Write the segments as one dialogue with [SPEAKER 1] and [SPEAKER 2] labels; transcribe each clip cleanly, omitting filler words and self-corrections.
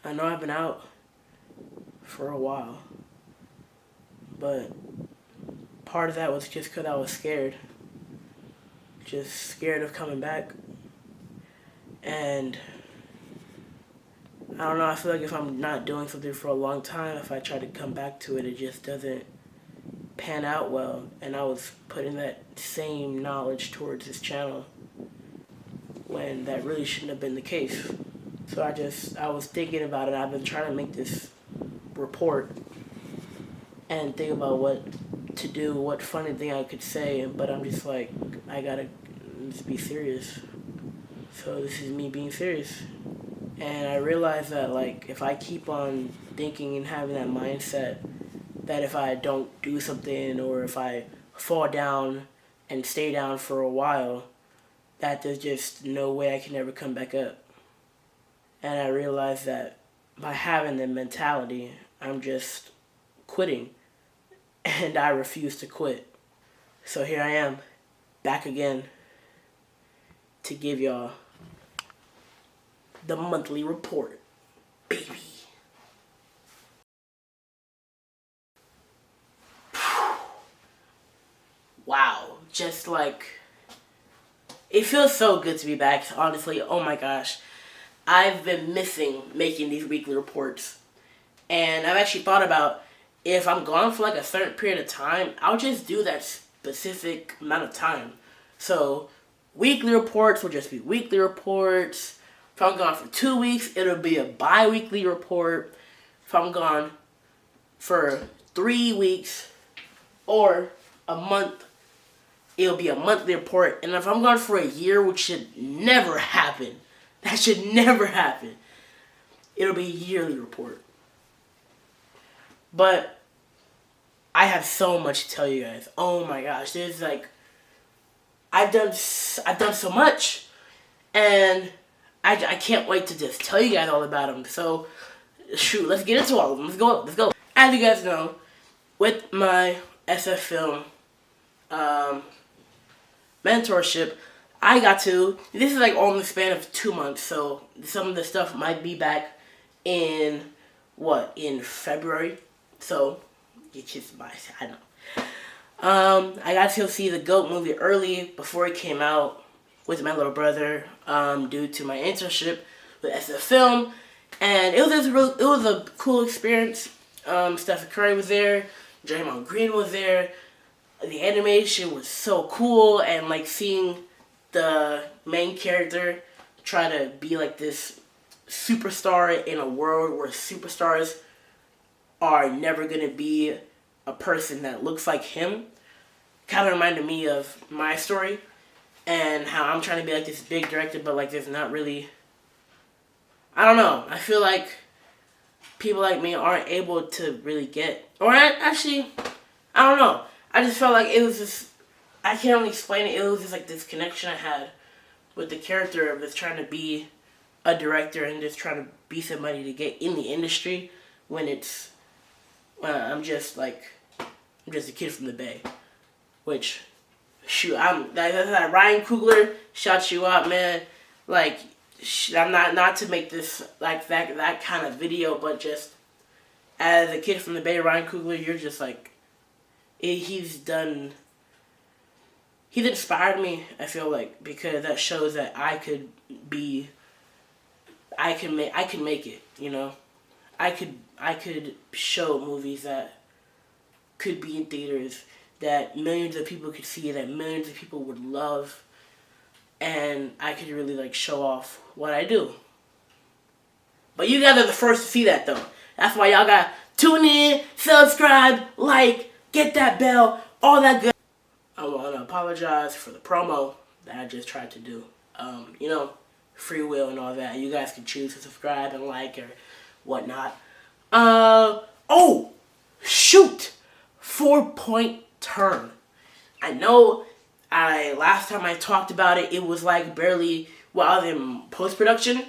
[SPEAKER 1] I know I've been out for a while, but part of that was just because I was scared. Just scared of coming back. And I don't know, I feel like if I'm not doing something for a long time, if I try to come back to it, it just doesn't pan out well. And I was putting that same knowledge towards this channel when that really shouldn't have been the case. So I was thinking about it. I've been trying to make this report and think about what to do, what funny thing I could say, but I'm just like, I gotta just be serious. So this is me being serious. And I realized that, like, if I keep on thinking and having that mindset that if I don't do something or if I fall down and stay down for a while, that there's just no way I can ever come back up. And I realized that by having the mentality, I'm just quitting. And I refuse to quit. So here I am, back again, to give y'all the monthly report, baby. Wow, just like, it feels so good to be back, honestly. Oh my gosh. I've been missing making these weekly reports. And I've actually thought about, if I'm gone for like a certain period of time, I'll just do that specific amount of time. So, weekly reports will just be weekly reports. If I'm gone for 2 weeks, it'll be a bi-weekly report. If I'm gone for 3 weeks or a month, it'll be a monthly report. And if I'm gone for a year, which should never happen, that should never happen, it'll be a yearly report. But I have so much to tell you guys. Oh my gosh, there's like, I've done so much, and I can't wait to just tell you guys all about them. So, shoot, let's get into all of them. Let's go. As you guys know, with my SF Film mentorship, this is like all in the span of 2 months, so some of the stuff might be back in February. So, it's just I know. I got to see the GOAT movie early, before it came out, with my little brother, due to my internship with SF Film, and it was a cool experience. Stephen Curry was there, Draymond Green was there. The animation was so cool, and like seeing the main character try to be like this superstar in a world where superstars are never gonna be a person that looks like him, kind of reminded me of my story and how I'm trying to be like this big director, but like there's not really, I don't know, I feel like people like me aren't able to really get, or actually, I don't know, I just felt like it was just, I can't really explain it, it was just like this connection I had with the character of just trying to be a director and just trying to be somebody to get in the industry when it's, I'm just a kid from the Bay, which, shoot, that Ryan Coogler shouts you out, man. Like, I'm not to make this like that kind of video, but just as a kid from the Bay, Ryan Coogler, you're just like, he's inspired me. I feel like, because that shows that I can make it. You know, I could show movies that could be in theaters, that millions of people could see, that millions of people would love, and I could really like show off what I do. But you guys are the first to see that though. That's why y'all gotta tune in, subscribe, like, get that bell, all that good. I want to apologize for the promo that I just tried to do. You know, free will and all that. You guys can choose to subscribe and like or whatnot. Oh, shoot! 4-point turn. I know last time I talked about it, it was like barely, well, I was in post-production.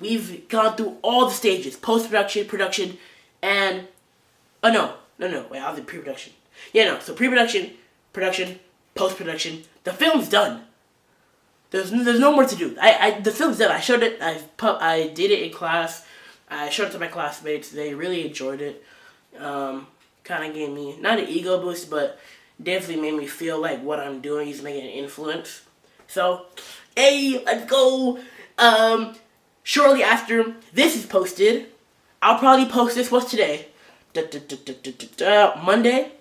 [SPEAKER 1] We've gone through all the stages. Post-production, production, and, wait, I was in pre-production. So pre-production, production, post-production, the film's done. There's no more to do. The film's done. I showed it, I did it in class. I showed it to my classmates. They really enjoyed it. Kind of gave me, not an ego boost, but definitely made me feel like what I'm doing is making an influence. So, hey, let's go. Shortly after this is posted, I'll probably post this, what's today? Monday.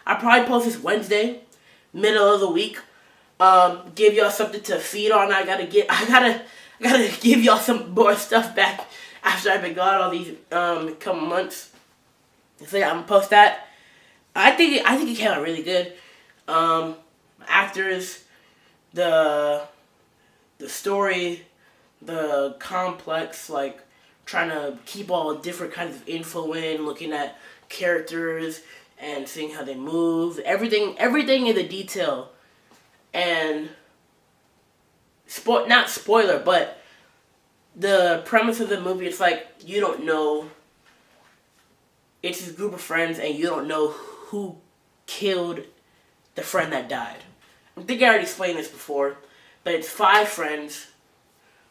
[SPEAKER 1] I'll probably post this Wednesday, middle of the week. Give y'all something to feed on. I gotta give y'all some more stuff back after I've been gone all these couple months. So yeah, I'm gonna post that. I think it came out really good. Actors, the story, the complex, like trying to keep all different kinds of info in, looking at characters and seeing how they move, everything in the detail. And not spoiler, but the premise of the movie, it's like you don't know. It's this group of friends, and you don't know who killed the friend that died. I think I already explained this before, but it's 5 friends.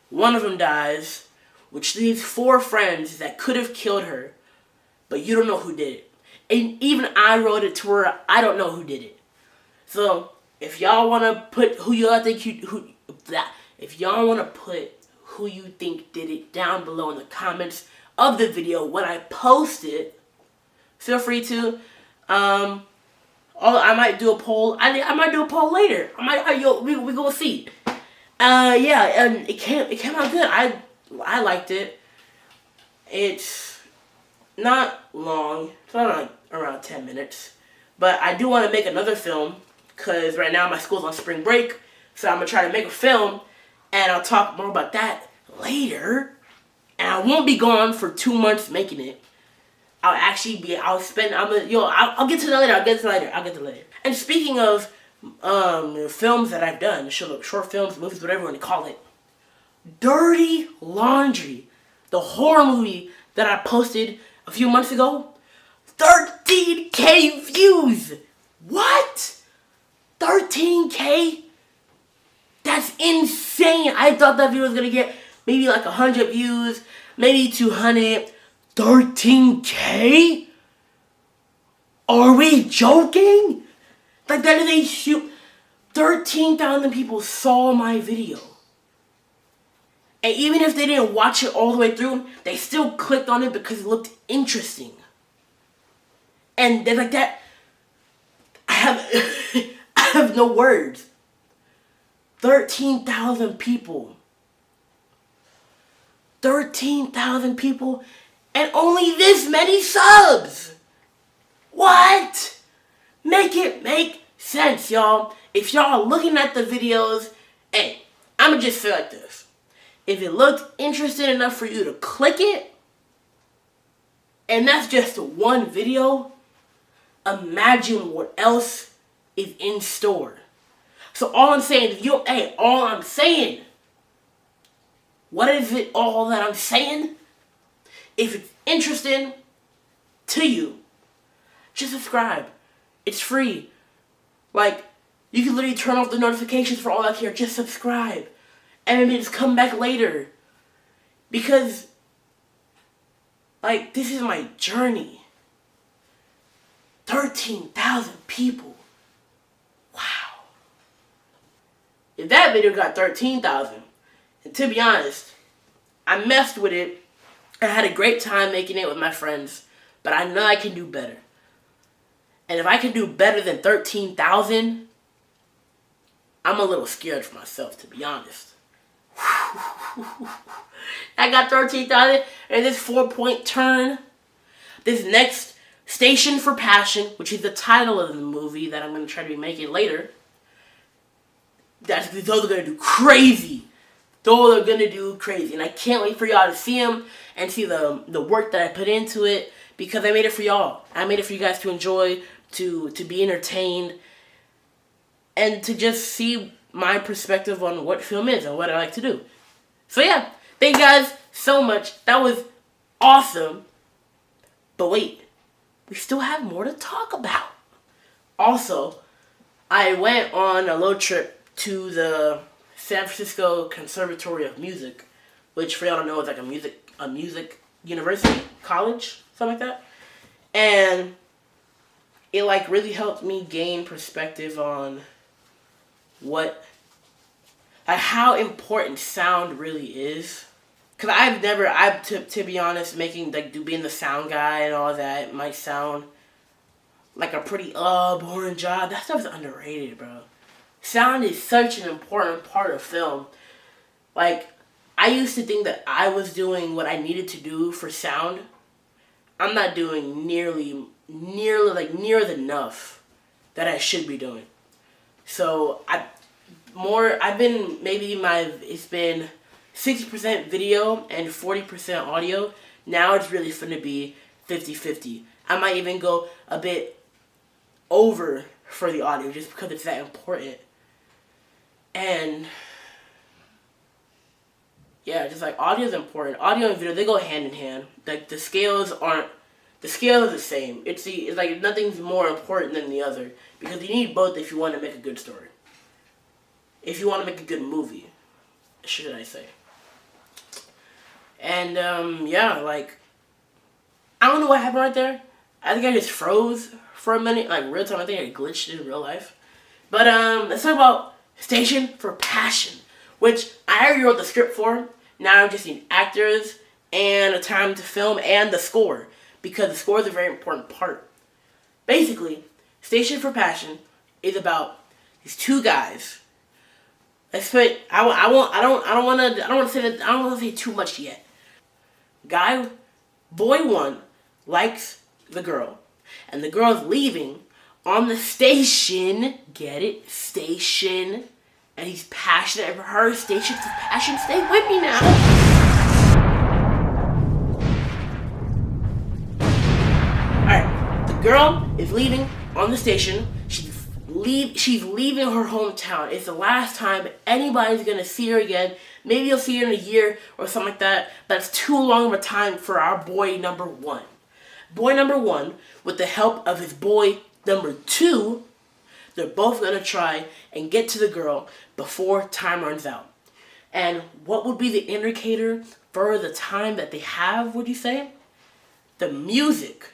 [SPEAKER 1] One of them dies, which leaves 4 friends that could have killed her, but you don't know who did it. And even I wrote it to where I don't know who did it. So if y'all want to put who you think did it down below in the comments of the video when I post it, feel free to. I might do a poll. I might do a poll later. We gonna see. Yeah, and it came out good. I liked it. It's not long. It's not around 10 minutes. But I do want to make another film because right now my school's on spring break. So I'm gonna try to make a film, and I'll talk more about that later. And I won't be gone for 2 months making it. I'll get to that later. And speaking of films that I've done, short films, movies, whatever you want to call it, Dirty Laundry, the horror movie that I posted a few months ago, 13K views. What? 13K? That's insane. I thought that video was gonna get maybe like 100 views, maybe 200. 13K? Are we joking? Like that is a shoot. 13,000 people saw my video. And even if they didn't watch it all the way through, they still clicked on it because it looked interesting. And they're like that. I have no words. 13,000 people. 13,000 people. And only this many subs. What? Make it make sense, y'all. If y'all are looking at the videos, hey, I'ma just say like this. If it looked interesting enough for you to click it, and that's just one video, imagine what else is in store. So all I'm saying, what is it all that I'm saying? If it's interesting to you, just subscribe. It's free. Like, you can literally turn off the notifications for all I care. Just subscribe. And then just come back later. Because, like, this is my journey. 13,000 people. Wow. If that video got 13,000, and to be honest, I messed with it. I had a great time making it with my friends, but I know I can do better. And if I can do better than 13,000, I'm a little scared for myself, to be honest. I got 13,000, and this 4-point turn, this next Station for Passion, which is the title of the movie that I'm going to try to be making later, those are going to do crazy. Those are going to do crazy. And I can't wait for y'all to see them and see the work that I put into it, because I made it for y'all. I made it for you guys to enjoy, to be entertained, and to just see my perspective on what film is and what I like to do. So yeah, thank you guys so much. That was awesome. But wait, we still have more to talk about. Also, I went on a little trip to the San Francisco Conservatory of Music, which for y'all don't know is like a music university, college, something like that. And it like really helped me gain perspective on what, like how important sound really is. Cause to be honest, making like being the sound guy and all that might sound like a pretty boring job. That stuff is underrated, bro. Sound is such an important part of film. Like, I used to think that I was doing what I needed to do for sound. I'm not doing nearly enough that I should be doing. So it's been 60% video and 40% audio. Now it's really finna be 50-50. I might even go a bit over for the audio just because it's that important. And yeah, just like audio is important. Audio and video, they go hand in hand. Like the scales are the same. It's like nothing's more important than the other because you need both if you want to make a good story. If you want to make a good movie, should I say? And yeah, like I don't know what happened right there. I think I just froze for a minute, like real time. I think I glitched in real life. But let's talk about Station for Passion, which I already wrote the script for. Now I just need actors and a time to film and the score, because the score is a very important part. Basically, Station for Passion is about these two guys. I don't want to say too much yet. Boy one likes the girl, and the girl's leaving on the station. Get it? Station. And he's passionate for her. Station for Passion. Stay with me now. Alright. The girl is leaving on the station. She's leaving her hometown. It's the last time anybody's gonna see her again. Maybe you'll see her in a year or something like that. That's too long of a time for our boy number one. Boy number one, with the help of his boy number two, they're both going to try and get to the girl before time runs out. And what would be the indicator for the time that they have, would you say? The music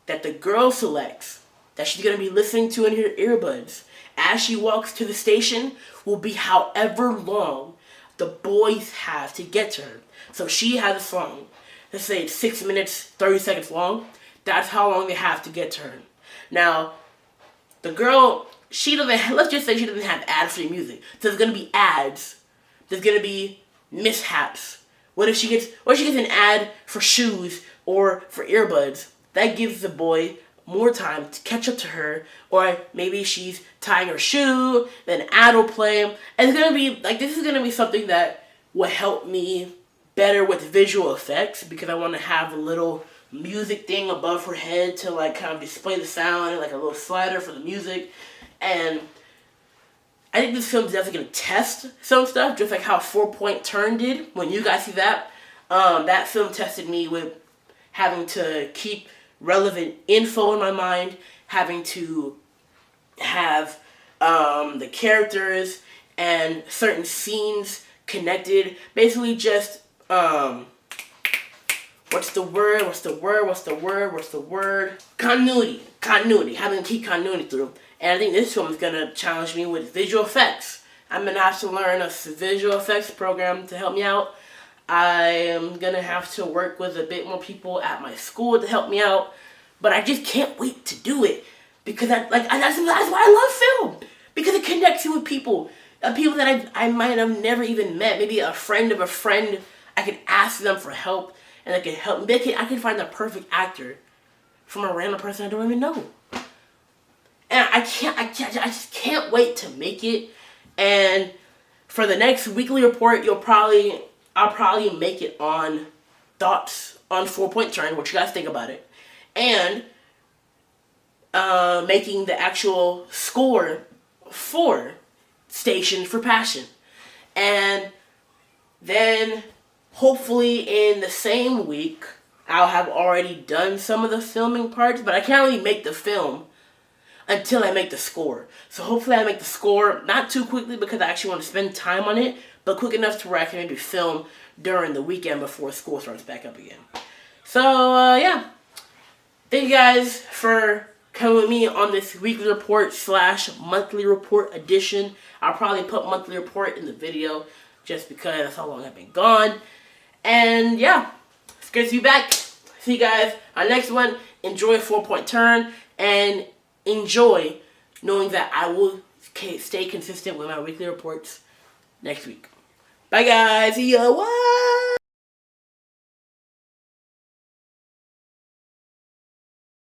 [SPEAKER 1] that the girl selects, that she's going to be listening to in her earbuds as she walks to the station, will be however long the boys have to get to her. So she has a song. Let's say it's 6 minutes, 30 seconds long. That's how long they have to get to her. Now, the girl, let's just say she doesn't have ad-free music. So there's going to be ads. There's going to be mishaps. What if she gets an ad for shoes or for earbuds? That gives the boy more time to catch up to her. Or maybe she's tying her shoe, then an ad will play. And it's going to be, like, this is going to be something that will help me better with visual effects, because I want to have a little music thing above her head to like kind of display the sound, and like a little slider for the music. And I think this film is definitely going to test some stuff, just like how 4-Point Turn did. When you guys see that, that film tested me with having to keep relevant info in my mind, having to have the characters and certain scenes connected. Basically just what's the word? Continuity. Having to keep continuity through. And I think this film is going to challenge me with visual effects. I'm going to have to learn a visual effects program to help me out. I am going to have to work with a bit more people at my school to help me out. But I just can't wait to do it. Because that's why I love film. Because it connects you with people. People that I might have never even met. Maybe a friend of a friend. I can ask them for help. And they can help me. I can find the perfect actor from a random person I don't even know. And I just can't wait to make it. And for the next weekly report, I'll probably make it on thoughts on 4-Point Turn, what you guys think about it, and making the actual score for Station for Passion. And then hopefully in the same week, I'll have already done some of the filming parts, but I can't really make the film until I make the score. So hopefully I make the score not too quickly, because I actually want to spend time on it, but quick enough to where I can maybe film during the weekend before school starts back up again. So, yeah. Thank you guys for coming with me on this weekly report / monthly report edition. I'll probably put monthly report in the video just because that's how long I've been gone. And yeah, it's good to be back. See you guys on the next one. Enjoy a 4-point turn and enjoy knowing that I will stay consistent with my weekly reports next week. Bye guys. See ya. What?